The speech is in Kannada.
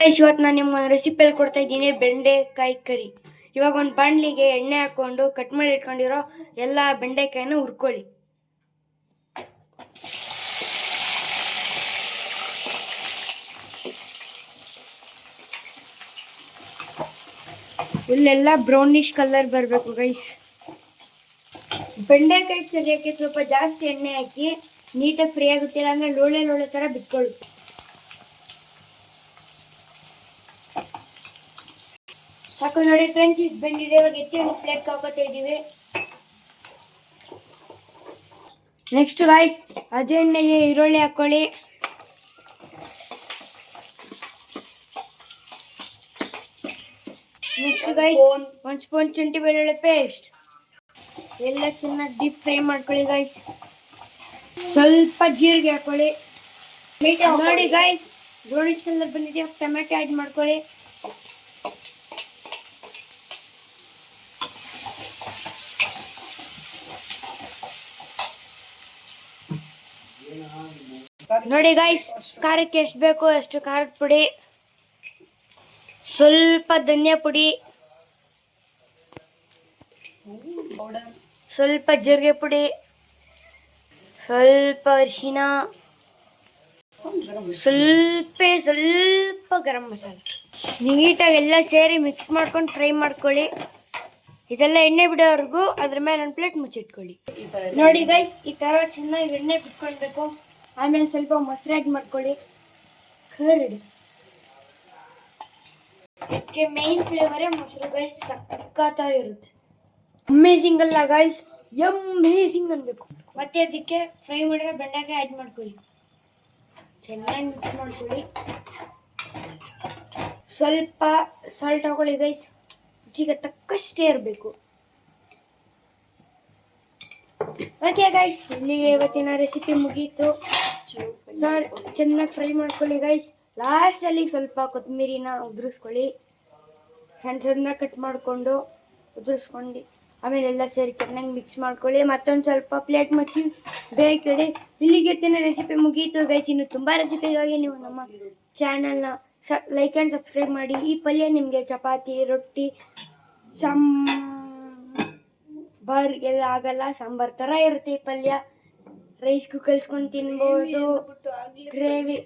ಇವತ್ತು ನಾನು ನಿಮ್ಗೆ ಒಂದು ರೆಸಿಪಿ ಹೇಳ್ಕೊಡ್ತಾ ಇದ್ದೀನಿ, ಬೆಂಡೆಕಾಯಿ ಕರಿ. ಇವಾಗ ಒಂದು ಬಾಣಲಿಗೆ ಎಣ್ಣೆ ಹಾಕೊಂಡು ಕಟ್ ಮಾಡಿ ಇಟ್ಕೊಂಡಿರೋ ಎಲ್ಲ ಬೆಂಡೆಕಾಯಿನ ಹುರ್ಕೊಳ್ಳಿ. ಇಲ್ಲೆಲ್ಲ ಬ್ರೌನಿಶ್ ಕಲರ್ ಬರಬೇಕು ಗೈಸ್. ಬೆಂಡೆಕಾಯಿ ಕರಿಯೋಕ್ಕೆ ಸ್ವಲ್ಪ ಜಾಸ್ತಿ ಎಣ್ಣೆ ಹಾಕಿ ನೀಟಾಗಿ ಫ್ರೈ ಆಗುತ್ತಿಲ್ಲ ಅಂದರೆ ಲೋಳೆ ಲೋಳೆ ಥರ ಬಿಟ್ಕೊಳ್ಳುತ್ತೆ. ಸಾಕು ನೋಡಿ ಫ್ರೆಂಡ್ಸ್, ಇದು ಬೆಂದಿದೆ. ಇವಾಗ ಎತ್ತಿ ಒಂದು ಪ್ಲೇಟ್ ಹಾಕೋತಾ ಇದ್ದೀವಿ. ನೆಕ್ಸ್ಟ್ ಗೈಸ್, ಅದೇ ಎಣ್ಣೆಗೆ ಈರುಳ್ಳಿ ಹಾಕೊಳ್ಳಿ. ನೆಕ್ಸ್ಟ್ ಗೈಸ್, ಒಂದು ಸ್ಪೂನ್ ಶುಂಠಿ ಬೆಳ್ಳುಳ್ಳಿ ಪೇಸ್ಟ್ ಎಲ್ಲ ಚೆನ್ನಾಗಿ ಡೀಪ್ ಫ್ರೈ ಮಾಡ್ಕೊಳ್ಳಿ ಗೈಸ್. ಸ್ವಲ್ಪ ಜೀರಿಗೆ ಹಾಕೊಳ್ಳಿ. ನೋಡಿ ಗೈಸ್, ಬ್ರೌನಿಶ್ ಕಲರ್ ಬಂದಿದೆ. ಟೊಮೆಟೊ ಆ್ಯಡ್ ಮಾಡ್ಕೊಳ್ಳಿ. ನೋಡಿ ಗೈಸ್, ಖಾರಕ್ಕೆ ಎಷ್ಟು ಬೇಕೋ ಅಷ್ಟು ಖಾರದ ಪುಡಿ, ಸ್ವಲ್ಪ ಧನಿಯಾ ಪುಡಿ, ಸ್ವಲ್ಪ ಜೀರಿಗೆ ಪುಡಿ, ಸ್ವಲ್ಪ ಅರಿಶಿನ, ಸ್ವಲ್ಪ ಗರಂ ಮಸಾಲ. ನೀಟಾಗಿ ಎಲ್ಲ ಸೇರಿ ಮಿಕ್ಸ್ ಮಾಡ್ಕೊಂಡು ಫ್ರೈ ಮಾಡ್ಕೊಳ್ಳಿ. ಇದೆಲ್ಲ ಎಣ್ಣೆ ಬಿಡೋವರೆಗೂ ಅದ್ರ ಮೇಲೆ ಒಂದು ಪ್ಲೇಟ್ ಮುಚ್ಚಿಟ್ಕೊಳ್ಳಿ. ನೋಡಿ ಗೈಸ್, ಈ ಥರ ಚೆನ್ನಾಗಿ ಎಣ್ಣೆ ಬಿಟ್ಕೊಳ್ಬೇಕು. ಆಮೇಲೆ ಸ್ವಲ್ಪ ಮೊಸರು ಆ್ಯಡ್ ಮಾಡ್ಕೊಳ್ಳಿ. ಕರ್ಡ್ ಇದಕ್ಕೆ ಮೇನ್ ಫ್ಲೇವರೇ ಮೊಸರು ಗೈಸ್, ಸಕ್ಕತ್ತಾಗಿರುತ್ತೆ. ಅಮೇಝಿಂಗ್ ಅಲ್ಲ ಗೈಸ್, ಅಮೇಝಿಂಗ್ ಅನ್ಬೇಕು. ಮತ್ತೆ ಅದಕ್ಕೆ ಫ್ರೈ ಮಾಡಿರೋ ಬೆಂಡೆಕಾಯಿ ಆ್ಯಡ್ ಮಾಡ್ಕೊಳ್ಳಿ. ಚೆನ್ನಾಗಿ ಮಿಕ್ಸ್ ಮಾಡ್ಕೊಳ್ಳಿ. ಸ್ವಲ್ಪ ಸಾಲ್ಟ್ ಹಾಕೊಳ್ಳಿ ಗೈಸ್, ರುಚಿಗೆ ತಕ್ಕಷ್ಟೇ ಇರಬೇಕು. ಓಕೆ ಗೈಸ್, ಇಲ್ಲಿಗೆ ಇವತ್ತಿನ ರೆಸಿಪಿ ಮುಗೀತು. ಸರ್, ಚೆನ್ನಾಗಿ ಫ್ರೈ ಮಾಡ್ಕೊಳ್ಳಿ ಗೈಸ್. ಲಾಸ್ಟಲ್ಲಿ ಸ್ವಲ್ಪ ಕೊತ್ತಂಬರಿನ ಉದುರಿಸ್ಕೊಳ್ಳಿ. ಸಣ್ಣ ಕಟ್ ಮಾಡಿಕೊಂಡು ಉದುರಿಸ್ಕೊಂಡು ಆಮೇಲೆ ಎಲ್ಲ ಸೇರಿ ಚೆನ್ನಾಗಿ ಮಿಕ್ಸ್ ಮಾಡ್ಕೊಳ್ಳಿ. ಮತ್ತೊಂದು ಸ್ವಲ್ಪ ಪ್ಲೇಟ್ ಮುಚ್ಚಿ ಬೇಯಿಕೊಳ್ಳಿ. ಇಲ್ಲಿಗೆ ಇವತ್ತಿನ ರೆಸಿಪಿ ಮುಗೀತು ಗೈಸ್. ಇನ್ನು ತುಂಬ ರೆಸಿಪಿಗಾಗಿ ನೀವು ನಮ್ಮ ಚಾನಲ್ನ ಲೈಕ್ ಆ್ಯಂಡ್ ಸಬ್ಸ್ಕ್ರೈಬ್ ಮಾಡಿ. ಈ ಪಲ್ಯ ನಿಮಗೆ ಚಪಾತಿ, ರೊಟ್ಟಿ, ಸಾಂಬಾರ್ ಎಲ್ಲ ಆಗಲ್ಲ. ಸಾಂಬಾರ್ ಥರ ಇರುತ್ತೆ ಈ ಪಲ್ಯ. ರೈಸ್ಗೂ ಕಲ್ಸ್ಕೊಂಡು ತಿನ್ಬೋದು. ಗ್ರೇವಿ